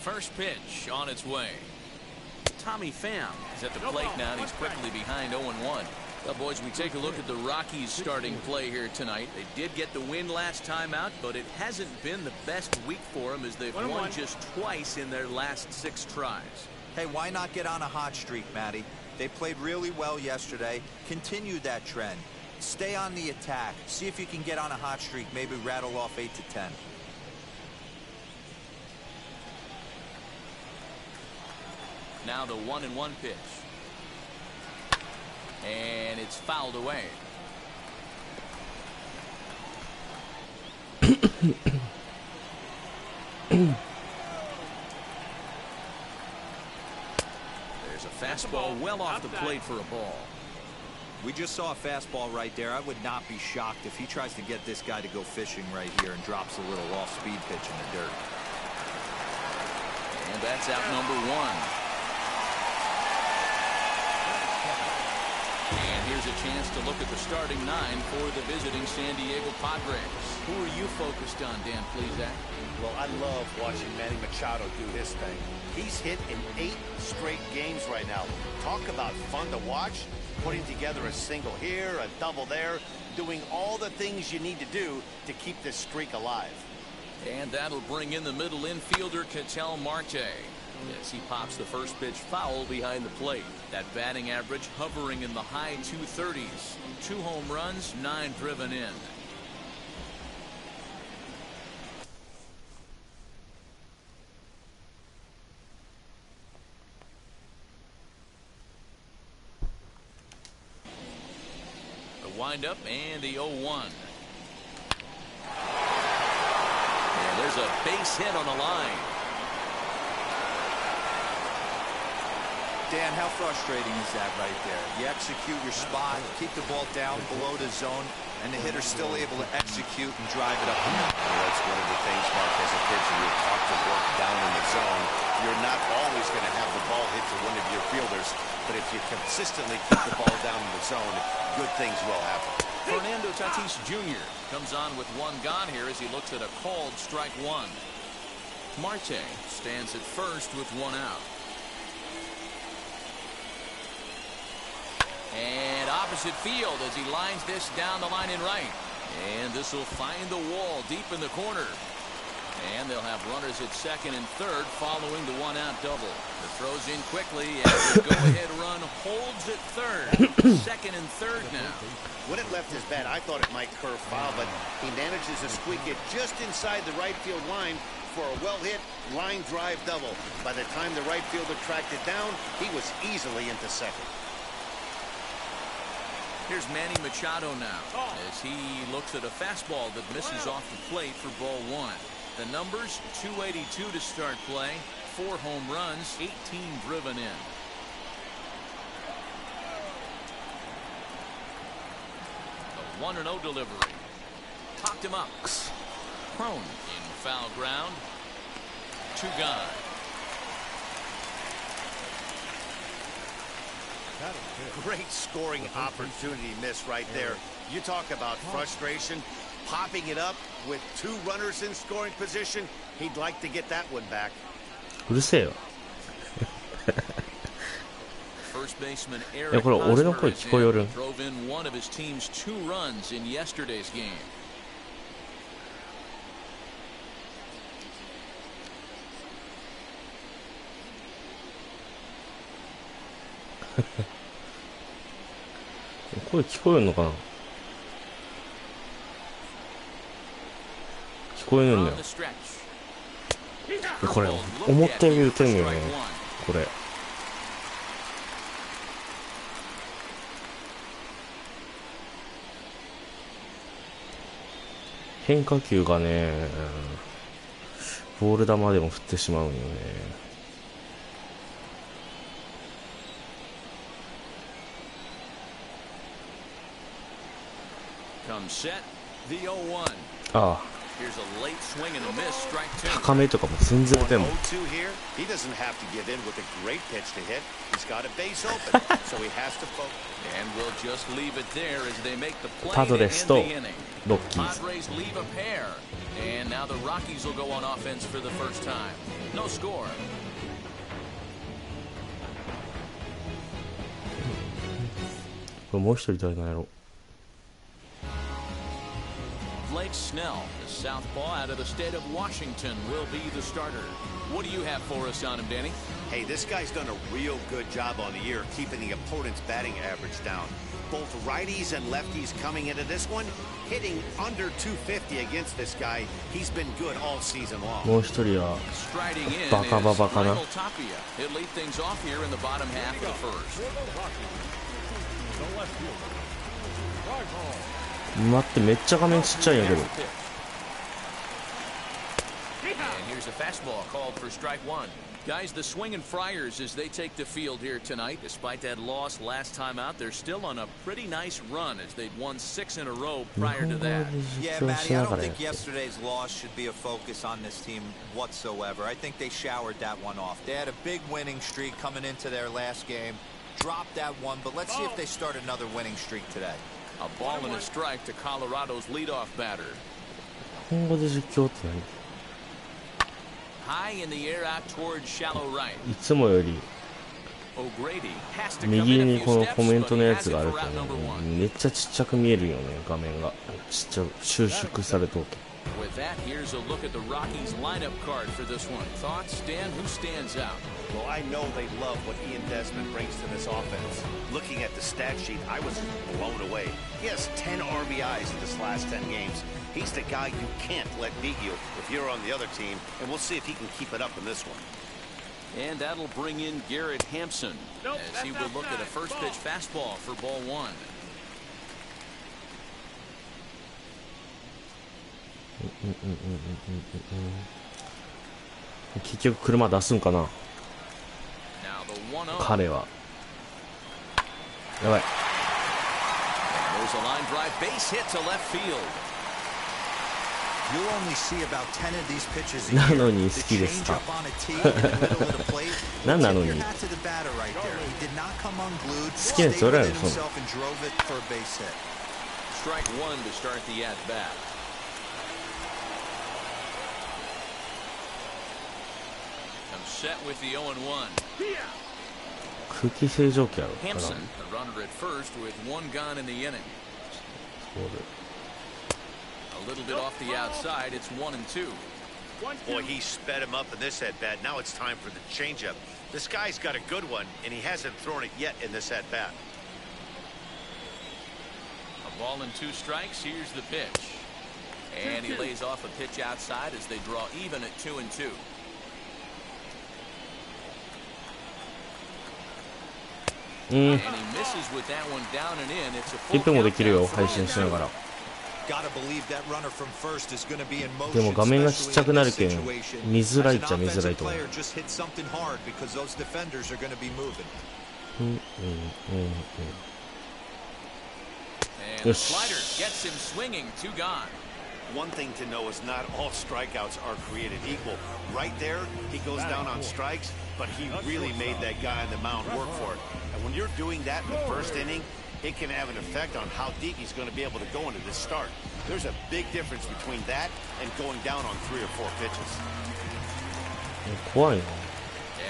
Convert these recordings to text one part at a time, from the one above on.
First pitch on its way. Tommy Pham is at the plate now, and he's quickly behind 0-1. Well, boys, we take a look at the Rockies' starting play here tonight. They did get the win last time out, but it hasn't been the best week for them as they've won just twice in their last 6 tries. Hey, why not get on a hot streak, Matty? They played really well yesterday. Continue that trend. Stay on the attack. See if you can get on a hot streak. Maybe rattle off 8 to 10. Now the 1-1 pitch. And it's fouled away. There's a fastball well off the plate for a ball. We just saw a fastball right there. I would not be shocked if he tries to get this guy to go fishing right here and drops a little off-speed pitch in the dirt. And that's out number 1. And here's a chance to look at the starting 9 for the visiting San Diego Padres. Who are you focused on, Dan Plesac? Well, I love watching Manny Machado do his thing. He's hit in 8 straight games right now. Talk about fun to watch. Putting together a single here, a double there, doing all the things you need to do to keep this streak alive. And that'll bring in the middle infielder, Ketel Marte. Yes, he pops the first pitch foul behind the plate. That batting average hovering in the high 230s. 2 home runs, 9 driven in. The windup and the 0-1. And there's a base hit on the line. Dan, how frustrating is that right there? You execute your spot, keep the ball down below the zone, and the hitter's still able to execute and drive it up. Well, that's one of the things, Mark, as a pitcher, you're taught to work down in the zone. You're not always going to have the ball hit to one of your fielders, but if you consistently keep the ball down in the zone, good things will happen. Fernando Tatis Jr. comes on with 1 gone here as he looks at a called strike 1. Marte stands at first with 1 out. And opposite field as he lines this down the line in right. And this will find the wall deep in the corner. And they'll have runners at second and third following the 1-out double. The throw's in quickly and the go-ahead run holds at third. Second and third now. When it left his bat, I thought it might curve foul, but he manages to squeak it just inside the right field line for a well-hit line drive double. By the time the right fielder tracked it down, he was easily into second. Here's Manny Machado now as he looks at a fastball that misses off the plate for ball 1. The numbers, 282 to start play, 4 home runs, 18 driven in. The 1-0 delivery. Popped him up. Prone in foul ground. 2 gone. Great scoring opportunity miss right there. You talk about frustration, popping it up with 2 runners in scoring position. He'd like to get that one back. うるせえよ。First baseman Eric Hosmer drove in one of his team's 2 runs in yesterday's game.声聞こえるのかな。聞こえるんだよ。これ思ったより打てんのよね。これ。変化球がね、ボール球でも振ってしまうんよね。Come set, the 0-1. ああ、Here's a late swing and a miss, strike two. 高めとかも全然打てんもん。 0-2 here. He doesn't have to give in with a great pitch to hit. He's got a base open, so he has to focus. And we'll just leave it there as they make the play パ to ド end レス the と inning. ロッキーズ。 Padres leave a pair, and now the Rockies will go on offense for the first time. No score. これもう一人誰なんやろ。 Blake Snell, the southpaw out of the state of Washington, will be the starter. What do you have for us on him, Danny? Hey, this guy's done a real good job on the year keeping the opponent's batting average down. Both righties and lefties coming into this one, hitting under 250 against this guy. He's been good all season long. もう一人は Striding in バカババか is な。 Michael Tapia. He'll lead things off here in the bottom half of the first. 待って、めっちゃ画面ちっちゃいんやけど。 And here's a fastball called for strike one. Guys, the swinging Friars as they take the field here tonight. Despite that loss last time out, they're still on a pretty nice run as they'd won 6 in a row prior to that. Yeah, Matty, I don't think yesterday's loss should be a focus on this team whatsoever. I think they showered that one off. They had a big winning streak coming into their last game. Dropped that one, but let's see if they start another winning streak today. A ball and a strike to Colorado's leadoff batter. 日本語で実況って何？ High in the air out towards shallow right. いつもより O'Grady has to come 右 in に a few この steps, コメン but ト he のや has つ it がある for と out ね number one. めっちゃちっちゃく見えるよね画面がちっちゃ収縮されとる。 With that, here's a look at the Rockies lineup card for this one. Thoughts, Dan? Who stands out? Well, I know they love what Ian Desmond brings to this offense. Looking at the stat sheet, I was blown away. He has 10 RBIs in this last 10 games. He's the guy you can't let beat you if you're on the other team, and we'll see if he can keep it up in this one. And that'll bring in Garrett Hampson as he will look at a first pitch fastball for ball one. 結局車出すんかな Now the 1-0. 彼は。やばい。 There's a line drive base hit to left field. You'll only see about 10 of these pitches a な year. のに The 好きですか changeup on a tee in the middle of the plate. 何なの Tip に your hat to the batter right there. He did not come unglued. 好きなやつ Stayed おらん within やろそんな himself and drove it for a base hit. Strike one to start the at bat. I'm set with the 0-1. 空気清浄機やろから Hampson, the runner at first with one gone in the inning. そうで A little bit off the outside. It's 1-2. Boy, he sped him up in this at-bat. Now it's time for the changeup. This guy's got a good one, and he hasn't thrown it yet in this at-bat. A ball and 2 strikes. Here's the pitch. And he lays off a pitch outside as they draw even at 2-2. And he misses with that one down and in. It's a full 1分もできるよ count. 配信しながら Gotta believe that runner from first is going to be in でも motion, 画面がちっちゃくなるけん especially in this situation. 見づらいっ As ちゃ an 見づらい offensive と思う player, just hit something hard because those defenders are going to be moving. And the slider gets him swinging. 2 gone. One thing to know is not all strikeouts are created equal. Right there, he goes down on strikes, but he really made that guy on the mound work for it. And when you're doing that in the first inning, it can have an effect on how deep he's going to be able to go into this start. There's a big difference between that and going down on 3 or 4 pitches. 怖いな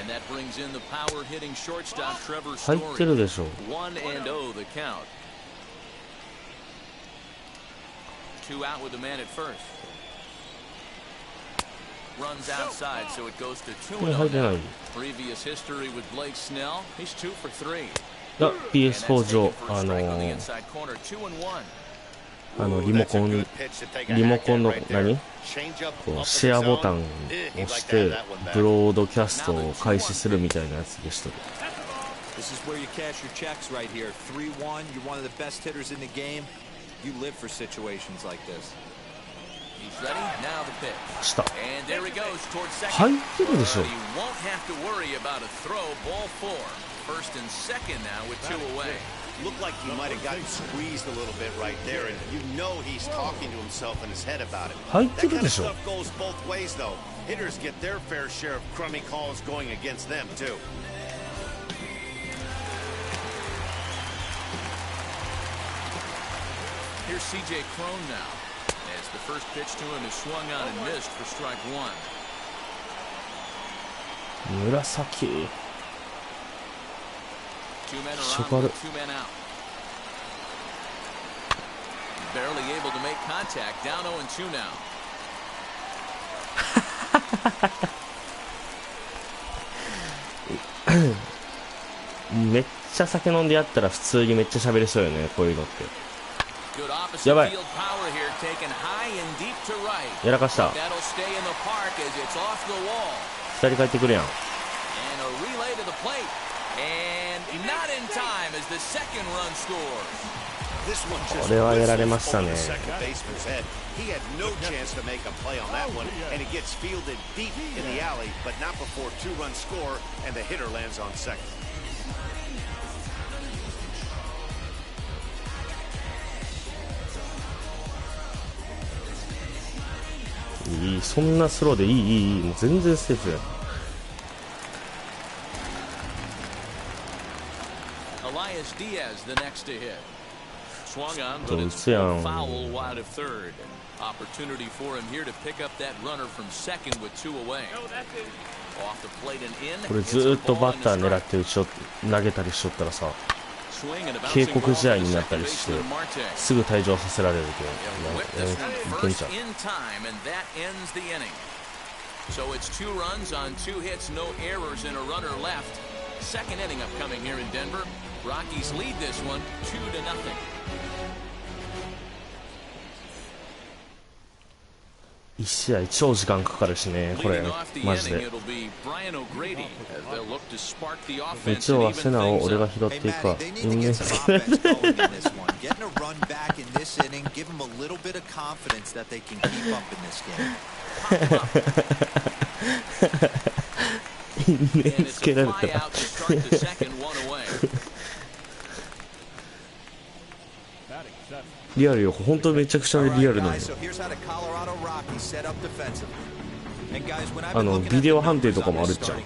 And that brings in the power hitting shortstop Trevor 入ってる Story. でしょ 1-0 the count. 2 out with the man at first. Runs outside, so it goes to これ入 2-0 ってない now. Previous history with Blake Snell. He's 2 for 3. が And that's PS4 上 taken for a strike on the inside corner. 2-1. リモコン That's a good pitch to take a リモ hack コン at の right 何 there. Change up こ up う in シェア the ボタン zone. を He'd 押し like to て have that one back. ブロードキャストを開始するみたいなやつでした This is where you cash your checks right here. 3-1. You're one of the best hitters in the game. You live for situations like this. He's ready. Now the pitch. した And there he goes towards second. 入ってるでしょ But he won't have to worry about a throw. Ball 4. First and second now with 2 away. Looked like he might have gotten squeezed a little bit right there, and you know he's talking to himself in his head about it. That kind of stuff goes both ways, though. Hitters get their fair share of crummy calls going against them, too. Here's C.J. Cron now, as the first pitch to him is swung on and missed for strike one. 紫 Two men are on with 2 men out. Barely able to make contact. Down 0-2 now. めっちゃ酒飲んでやったら普通にめっちゃ喋れそうよね、こういうのって。やばい。やらかした。2人帰ってくるやん。これはやられましたね。いい、そんなスローでいい、もう全然セーフや。どいつやん。これずーっとバッター狙って投げたりしとったらさ、警告試合になったりしてすぐ退場させられるけど、いけんちゃう。Second inning upcoming here in Denver. Rockies lead this one 2-0. 1試合超時間かかるしね、これマジで。一応はセナを俺が拾っていくわ。人間好き因縁つけられたらリアルよ、本当めちゃくちゃリアルなのよ。ビデオ判定とかもあるっちゃう。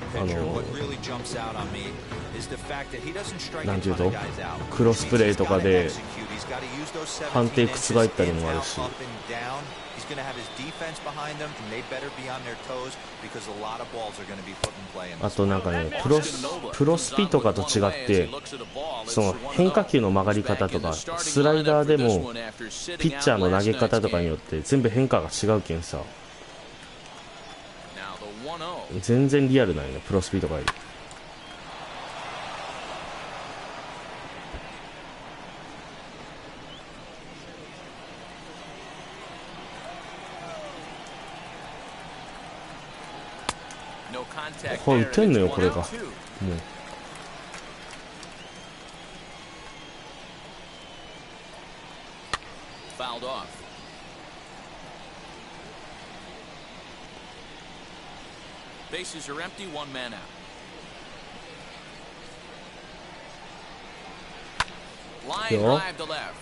なんていうとクロスプレーとかで判定覆ったりもあるし。あとなんかね、プロスピとかと違ってその変化球の曲がり方とかスライダーでもピッチャーの投げ方とかによって全部変化が違うけんさ、全然リアルなんよね、プロスピとかより。これ打てんのよ、これがもう。Bases are empty, 1 man out. Line drive to left,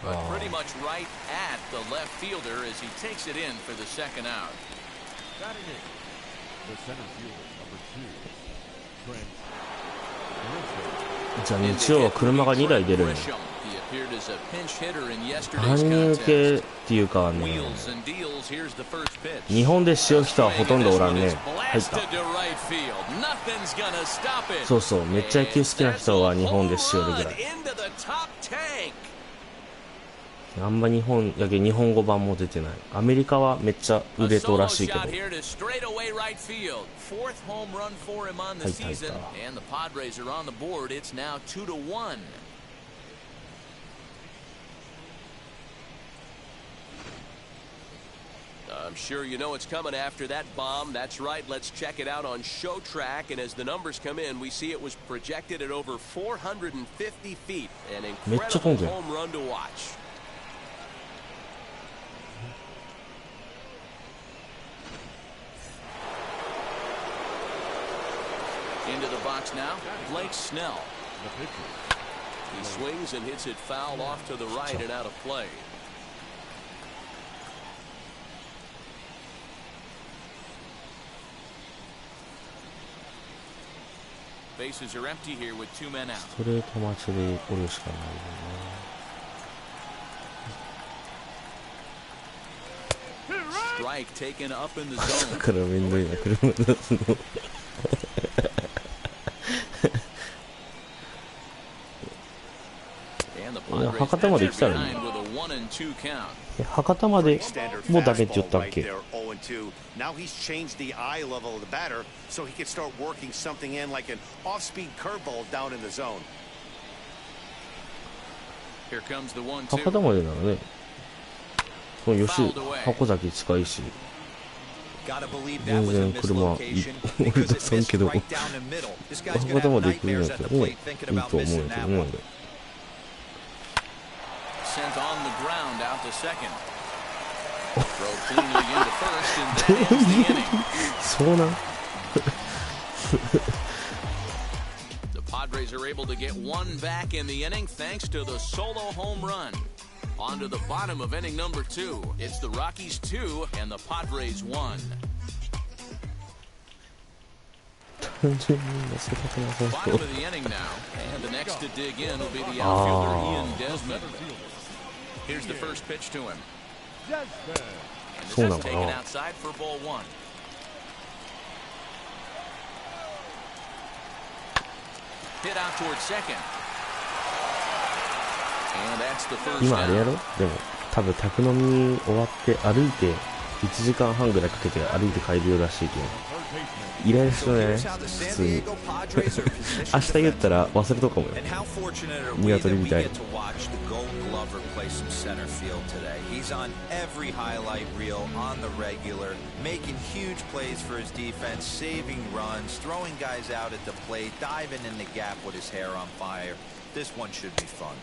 but pretty much right at the left fielder as he takes it in for the second out. The center fielder, number 2, Trent. じゃあ日曜は車が2台出るんよ。搬入系っていうかね、日本でしよう人はほとんどおらんね。入った。そうそう、めっちゃ野球好きな人は日本でしよるぐらい。あんま日本やけ日本語版も出てない。アメリカはめっちゃ売れとらしいけど。入った入った。I'm sure you know it's coming after that bomb. That's right. Let's check it out on Show Track. And as the numbers come in, we see it was projected at over 450 feet. An incredible home run to watch. Into the box now, Blake Snell. He swings and hits it foul off to the right and out of play. Bases are empty here with 2 men out. ストレート待ちでおるしかないよね。 Strike taken up in the だ zone. からめんどいな、車出すの。博多まで来たらいい。博多までもうダメって言ったっけ。Now he's changed the eye level of the batter so he can start working something in like an off-speed curveball down in the zone. Here comes the 1-2. 博多までならね、この吉箱崎近いし、全然車いい俺出さんけど、博多まで行くんやったらね、いいと思うんやけどね、俺。Sent on the ground out to second. Throw cleanly into first, and that ends the inning. そうなん。The Padres are able to get one back in the inning thanks to the solo home run. On to the bottom of inning number 2. It's the Rockies 2 and the Padres 1. Bottom of the inning now, and the next to dig in will be the outfielder Ian Desmond. Here's the first pitch to him. And this is taken outside for ball 1. Hit out towards second. And that's the first 今あれやろ。でも多分宅飲み終わって歩いて1時間半ぐらいかけて歩いて帰るようらしいけど、イライラするね、普通に。明日言ったら忘れとくかもよ。鶏みたい。Play some center field today. He's on every highlight reel on the regular, making huge plays for his defense, saving runs, throwing guys out at the plate, diving in the gap with his hair on fire. This one should be fun.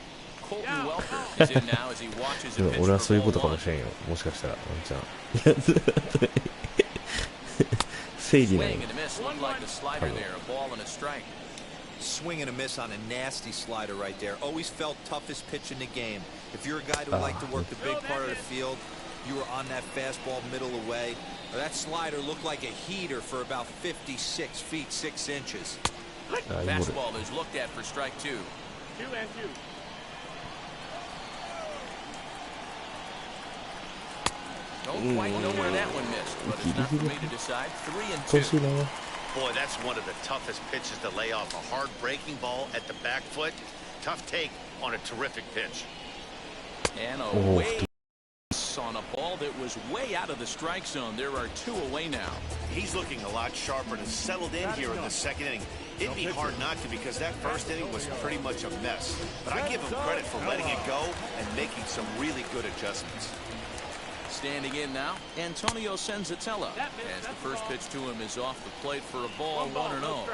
Colton Welker is in now as he watches a pitch 俺はそういうこ for とか ball も 1. しれんよ、もしかしたらワンちゃん。正義な Swing の。 and a miss, looked like the slider there, a ball and a strike. Swing and a miss on a nasty slider right there. Always felt toughest pitch in the game. If you're a guy who liked to work the big part of the field, you were on that fastball middle away. That slider looked like a heater for about 56 feet 6 inches. Fastball is looked at for strike 2. Don't quite know where that one missed, but it's not for me to decide. 3-2. Boy, that's one of the toughest pitches to lay off. A hard breaking ball at the back foot. Tough take on a terrific pitch. And a way on a ball that was way out of the strike zone. There are 2 away now. He's looking a lot sharper and settled in here in the second inning. It'd be hard not to because that first inning was pretty much a mess. But I give him credit for letting it go and making some really good adjustments. Standing in now, Antonio Senzatella, as the first pitch to him is off the plate for a ball, 1-0.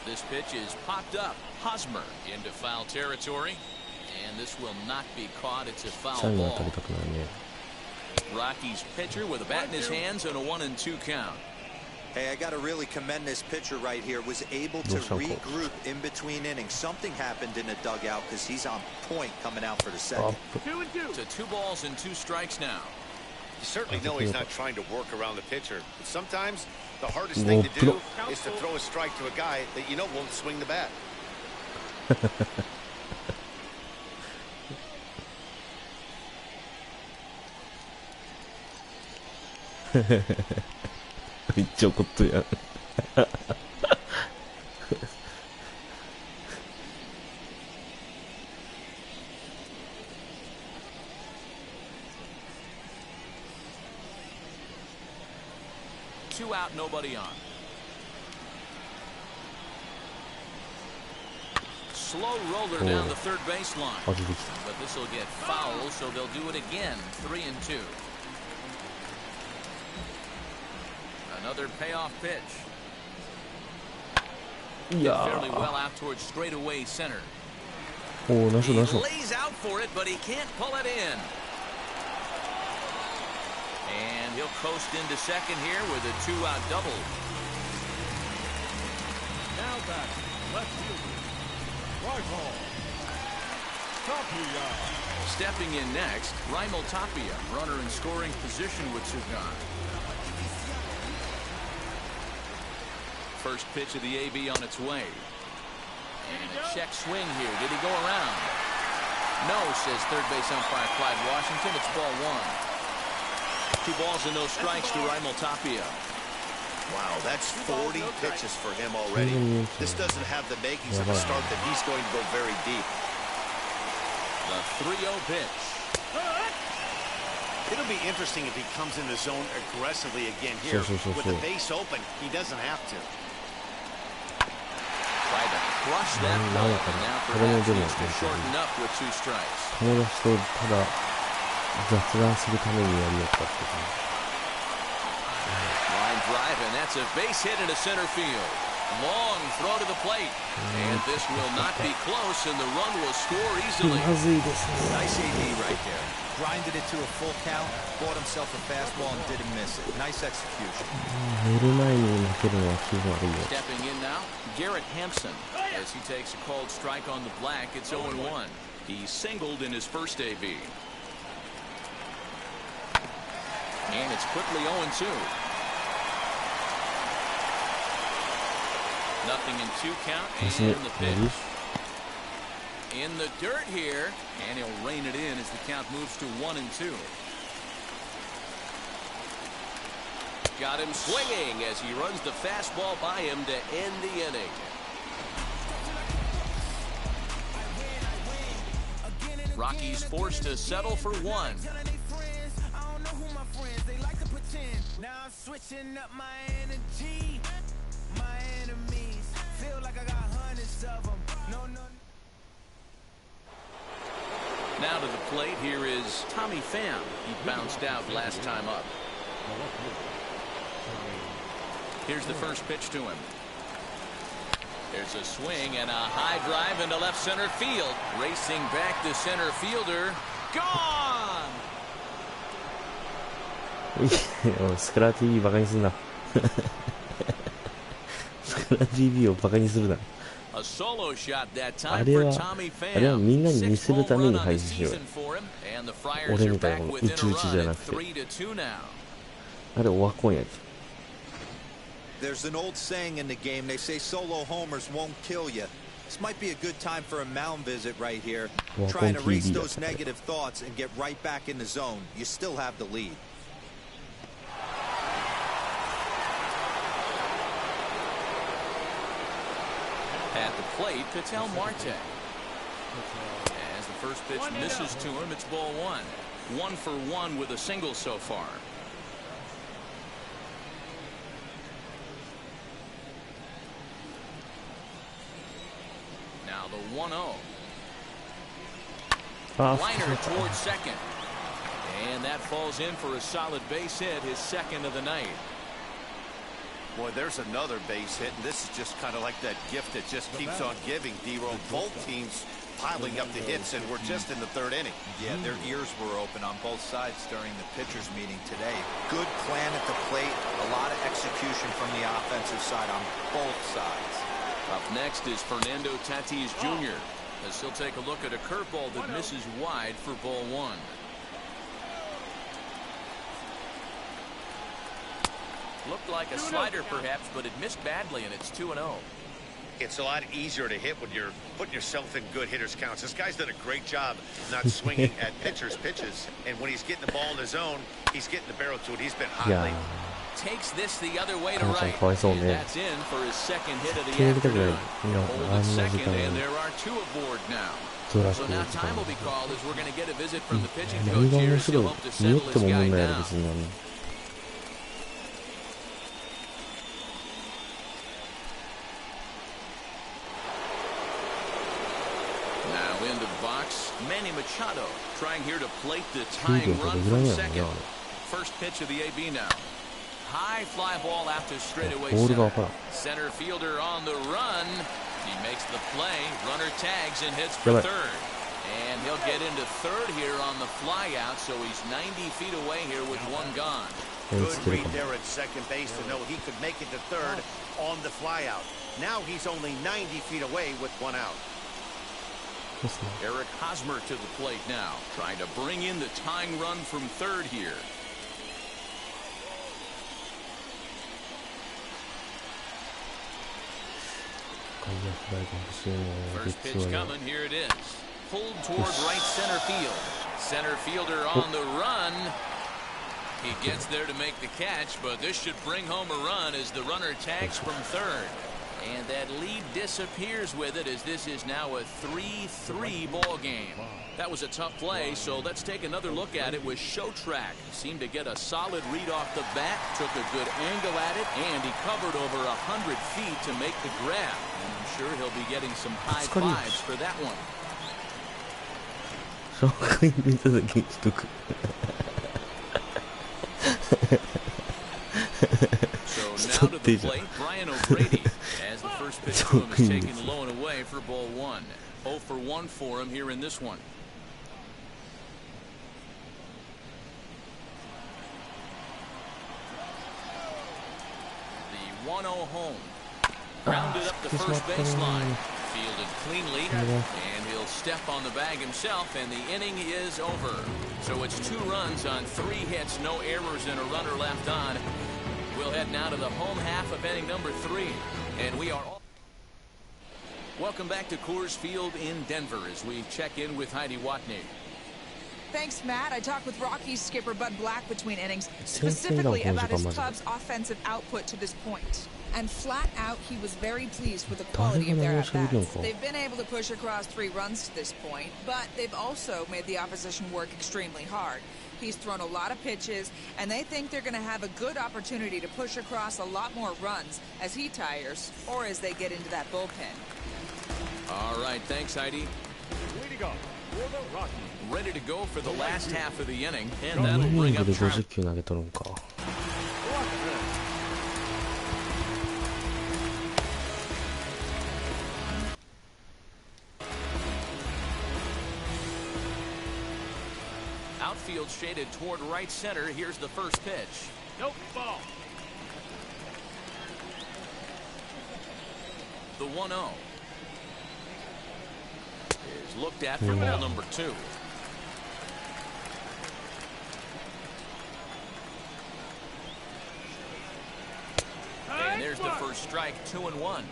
This pitch is popped up. Hosmer into foul territory, and this will not be caught. It's a foul ball. Rockies pitcher with a bat in his hands and a 1-2 count. Hey, I got to really commend this pitcher right here. Was able to regroup in between innings. Something happened in the dugout because he's on point coming out for the second. 2-2. So 2 balls and 2 strikes now. You certainly know he's not trying to work around the pitcher. But sometimes the hardest thing to do is to throw a strike to a guy that you know won't swing the bat. めっちゃ怒っとるやん。2 out, nobody on. Slow roller down the third baseline. But this will get foul, so they'll do it again. 3-2. Another payoff pitch. Fairly well out towards straightaway center. He lays out for it, but he can't pull it in. And he'll coast into second here with a 2-out double. Now back. Left fielder. Right ball. Tapia. Stepping in next, Raimel Tapia, runner in scoring position with Sugan. First pitch of the AB on its way. And a check swing here. Did he go around? No, says third base umpire Clyde Washington. It's ball one. 2 balls and no strikes to Raimel Tapia. Wow, that's 40 pitches for him already. This doesn't have the makings of a start that he's going to go very deep. The 3-0 pitch. It'll be interesting if he comes in the zone aggressively again here. With the base open, he doesn't have to. Tried to crush that ball, and now perhaps needs to shorten up with 2 strikes. 友達とただ雑談するためにやりよったって感じ。 Line drive, and that's a base hit into center field. Long throw to the plate, and this will not be close, and the run will score easily. Nice AB right there. Grinded it to a full count, bought himself a fastball and didn't miss it. Nice execution. 寝る前に負けるのは気分悪いよ。 Stepping in now, Garrett Hampson. As he takes a called strike on the black, it's 0-1. He singled in his first AB. And it's quickly 0-2. Nothing in 2 count, and the pitch. In the dirt here, and he'll rein it in as the count moves to 1-2. Got him swinging as he runs the fastball by him to end the inning. Rockies forced to settle for 1. Now I'm switching up my energy. My enemies feel like I got hundreds of them. No. Now to the plate, here is Tommy Pham. He bounced out last time up. Here's the first pitch to him. There's a swing and a high drive into left center field. Racing back to center fielder. Gone! スクラ TV バカにすんな。スクラ TV をバカにするな。A solo shot that あ time れ for は Tommy あれは Pham. みんなに見せるために 6-home 配 run 信しよう on the season for him, and the Friars 俺 are みたいな back この within うちう a ちじゃ run な at くて 3-2 now. あれオワコンやつ There's an old saying in the game. They say solo homers won't kill you. This might be a good time for a mound visit right here. Try and erase those negative thoughts and get right back in the zone. You still have the lead. At the plate, Ketel Marte. As the first pitch misses to him, it's ball 1. 1 for 1 with a single so far. Now the 1-0. Liner towards second. And that falls in for a solid base hit, his second of the night. Boy, there's another base hit, and this is just kind of like that gift that just keeps on giving, D-Roll. Both teams piling up the hits, and we're just in the 3rd inning. Yeah, their ears were open on both sides during the pitchers meeting today. Good plan at the plate, a lot of execution from the offensive side on both sides. Up next is Fernando Tatis Jr. as he'll take a look at a curveball that misses wide for ball 1. Looked like a slider perhaps, but it missed badly, and it's 2-0. It's a lot easier to hit when you're putting yourself in good hitters counts. This guy's done a great job not swinging at pitchers' pitches, and when he's getting the ball in the zone, he's getting the barrel to it. He's been hot lately. Takes this the other way to right. And that's in for his second hit of the afternoon. Hold second, and there are 2 aboard now. So now time will be called as we're going to get a visit from the pitching coach here. He'll hope to settle this guy down. Now into the box, Manny Machado trying here to plate the tying run from second. First pitch of the AB now. High fly ball out to straightaway center. Center fielder on the run. He makes the play. Runner tags and hits for third. And he'll get into third here on the fly out, so he's 90 feet away here with one gone. Good read there at second base to know he could make it to third on the fly out. Now he's only 90 feet away with one out. Eric Hosmer to the plate now, trying to bring in the tying run from third here. First pitch coming, here it is. Pulled toward right center field. Center fielder on the run. He gets there to make the catch, but this should bring home a run as the runner tags from third. And that lead disappears with it, as this is now a 3-3 ball game. That was a tough play, so let's take another look at it with Show Track. Seemed to get a solid read off the bat, took a good angle at it, and he covered over 100 feet to make the grab. And I'm sure he'll be getting some high fives for that one. So now to the plate, Brian O'Grady, as the first pitch to him is taken low and away for ball one. 0 for 1 for him here in this one. The 1-0 home. Grounded up the first baseline. Fielded cleanly, and he'll step on the bag himself, and the inning is over. So it's 2 runs on 3 hits, no errors, and a runner left on. We'll head now to the home half of inning number 3, and we are all... Welcome back to Coors Field in Denver as we check in with Heidi Watney. Thanks, Matt. I talked with Rockies skipper Bud Black between innings, specifically about his club's offensive output to this point. And flat out, he was very pleased with the quality of their at-bats. They've been able to push across 3 runs to this point, but they've also made the opposition work extremely hard. He's thrown a lot of pitches, and they think they're going to have a good opportunity to push across a lot more runs as he tires or as they get into that bullpen. All right, thanks, Heidi. Ready to go for the last half of the inning, and that'll bring up outfield shaded toward right center. Here's the first pitch. Nope, ball. The 1-0 is looked at for ball number 2. And there's the first strike, 2-1.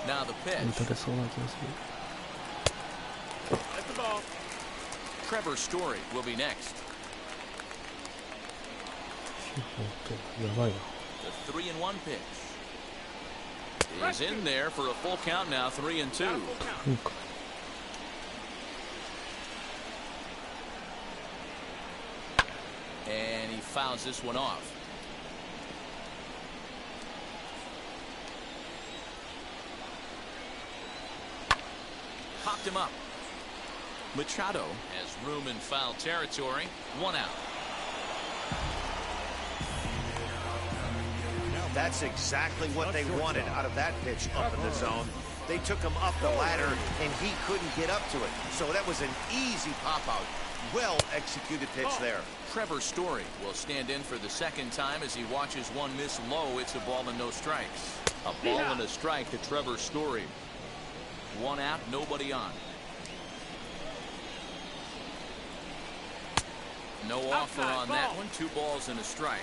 Now the pitch. Trevor Story will be next. The 3-1 pitch is in there for a full count now, 3-2. And he fouls this one off. Popped him up. Machado has room in foul territory. 1 out. That's exactly what they wanted out of that pitch up in the zone. They took him up the ladder, and he couldn't get up to it. So that was an easy pop-out. Well executed pitch there. Trevor Story will stand in for the second time as he watches one miss low. It's a ball and no strikes. A ball and a strike to Trevor Story. 1 out, nobody on. No offer on that one. 2 balls and a strike.